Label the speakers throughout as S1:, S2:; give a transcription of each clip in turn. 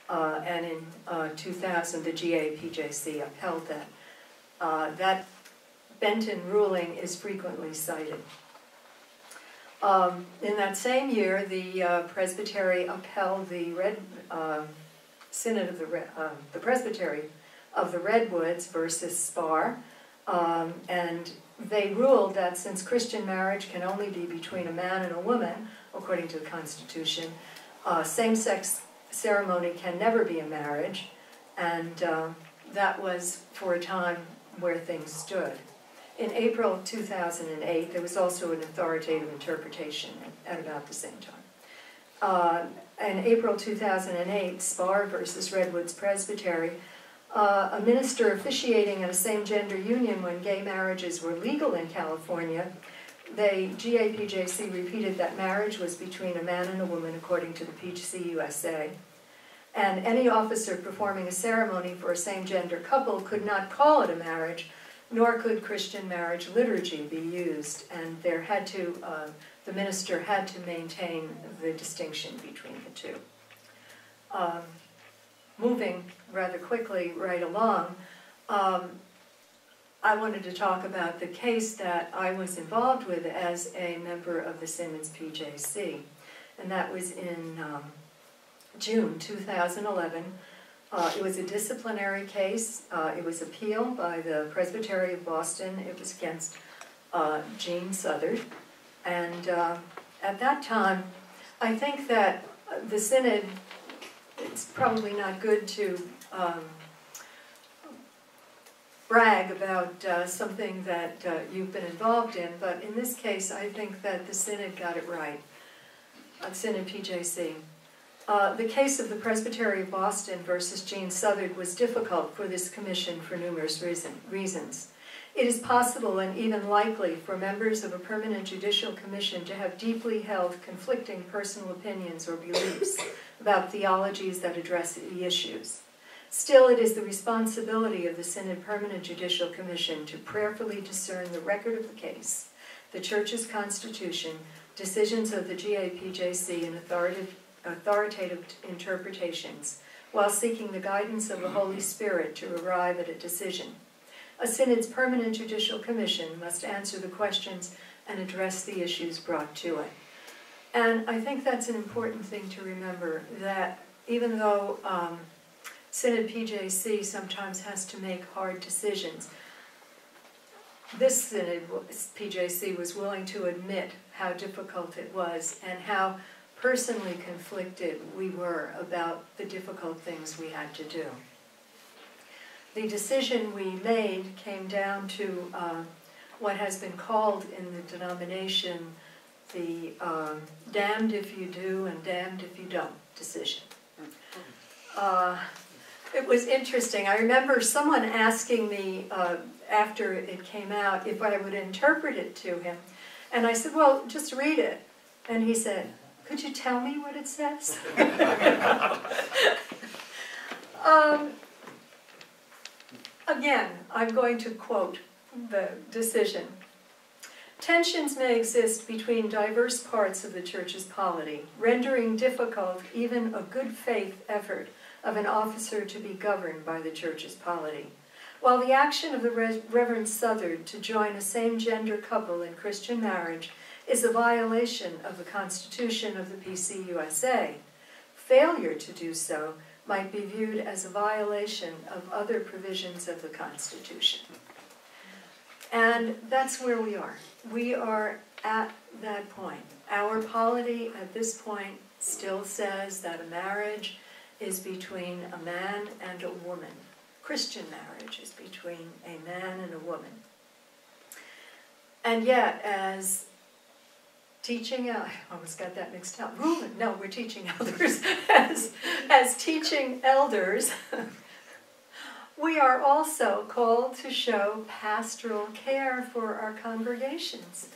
S1: and in 2000 the GAPJC upheld that. That Benton ruling is frequently cited. In that same year, the Presbytery upheld the Synod of the Presbytery of the Redwoods versus Spar, and they ruled that since Christian marriage can only be between a man and a woman, according to the Constitution, same-sex ceremony can never be a marriage, and that was for a time where things stood. In April 2008, there was also an authoritative interpretation at about the same time. In April 2008, Spar versus Redwoods Presbytery, a minister officiating at a same-gender union when gay marriages were legal in California, the GAPJC repeated that marriage was between a man and a woman according to the PCUSA, and any officer performing a ceremony for a same-gender couple could not call it a marriage, nor could Christian marriage liturgy be used, and there had to, the minister had to maintain the distinction between the two. Moving rather quickly right along, I wanted to talk about the case that I was involved with as a member of the Synod's PJC, and that was in June 2011. It was a disciplinary case. It was appealed by the Presbytery of Boston. It was against Gene Southard. And at that time, I think that the Synod, it's probably not good to brag about something that you've been involved in, but in this case, I think that the Synod got it right, Synod PJC. The case of the Presbytery of Boston versus Gene Southard was difficult for this commission for numerous reasons. It is possible and even likely for members of a permanent judicial commission to have deeply held conflicting personal opinions or beliefs about theologies that address the issues. Still, it is the responsibility of the Synod Permanent Judicial Commission to prayerfully discern the record of the case, the Church's Constitution, decisions of the GAPJC, and authoritative interpretations, while seeking the guidance of the Holy Spirit to arrive at a decision. A Synod's Permanent Judicial Commission must answer the questions and address the issues brought to it. And I think that's an important thing to remember, that even though Synod PJC sometimes has to make hard decisions, this Synod PJC was willing to admit how difficult it was and how personally conflicted we were about the difficult things we had to do. The decision we made came down to what has been called in the denomination the damned if you do and damned if you don't decision. It was interesting. I remember someone asking me after it came out if I would interpret it to him, and I said, well, just read it. And he said, could you tell me what it says? Again, I'm going to quote the decision. Tensions may exist between diverse parts of the Church's polity, rendering difficult even a good faith effort of an officer to be governed by the Church's polity. While the action of the Reverend Southard to join a same-gender couple in Christian marriage is a violation of the Constitution of the PCUSA, failure to do so might be viewed as a violation of other provisions of the Constitution. And that's where we are. We are at that point. Our polity at this point still says that a marriage is between a man and a woman. Christian marriage is between a man and a woman. And yet, as teaching, I almost got that mixed up. No, we're teaching elders. As teaching elders, we are also called to show pastoral care for our congregations.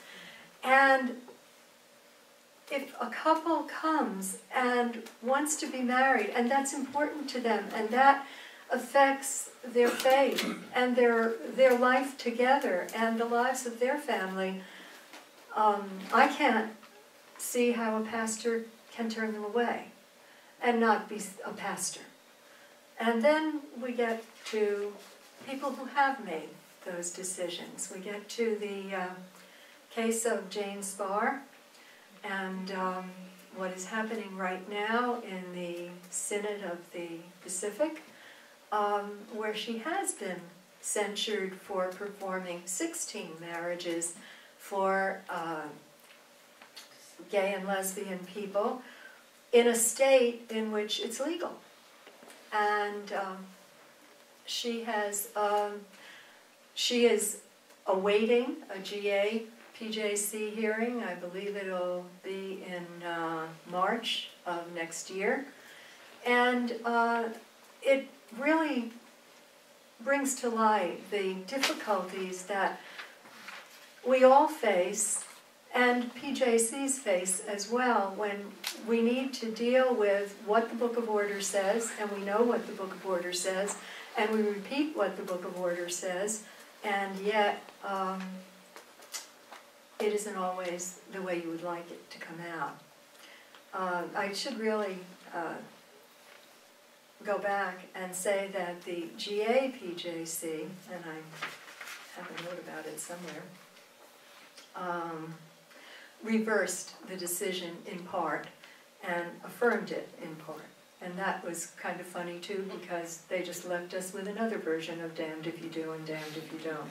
S1: And if a couple comes and wants to be married, and that's important to them, and that affects their faith and their life together and the lives of their family, I can't see how a pastor can turn them away and not be a pastor. And then we get to people who have made those decisions. We get to the case of Jane Spar and what is happening right now in the Synod of the Pacific, where she has been censured for performing 16 marriages for gay and lesbian people in a state in which it's legal. And she is awaiting a GA PJC hearing. I believe it'll be in March of next year. And it really brings to light the difficulties that we all face, and PJCs face as well, when we need to deal with what the Book of Order says, and we know what the Book of Order says, and we repeat what the Book of Order says, and yet it isn't always the way you would like it to come out. I should really go back and say that the GA PJC, and I have a note about it somewhere, reversed the decision in part and affirmed it in part. And that was kind of funny too, because they just left us with another version of damned if you do and damned if you don't.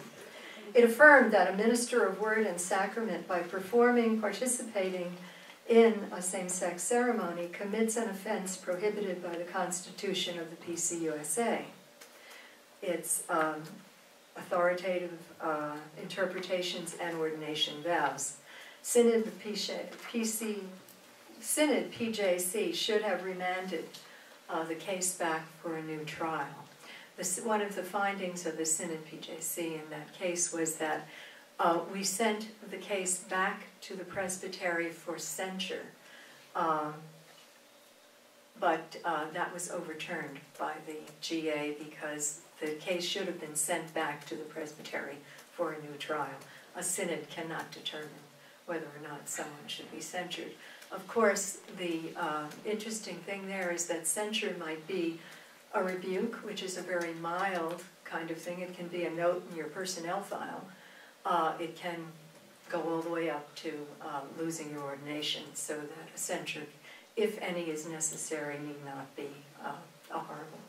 S1: It affirmed that a minister of word and sacrament, by participating in a same-sex ceremony, commits an offense prohibited by the Constitution of the PCUSA. Its authoritative interpretations and ordination vows. Synod PJC should have remanded the case back for a new trial. One of the findings of the Synod PJC in that case was that we sent the case back to the presbytery for censure, but that was overturned by the GA because the case should have been sent back to the presbytery for a new trial. A synod cannot determine whether or not someone should be censured. Of course, the interesting thing there is that censure might be a rebuke, which is a very mild kind of thing. It can be a note in your personnel file. It can go all the way up to losing your ordination, so that a censure, if any is necessary, need not be a horrible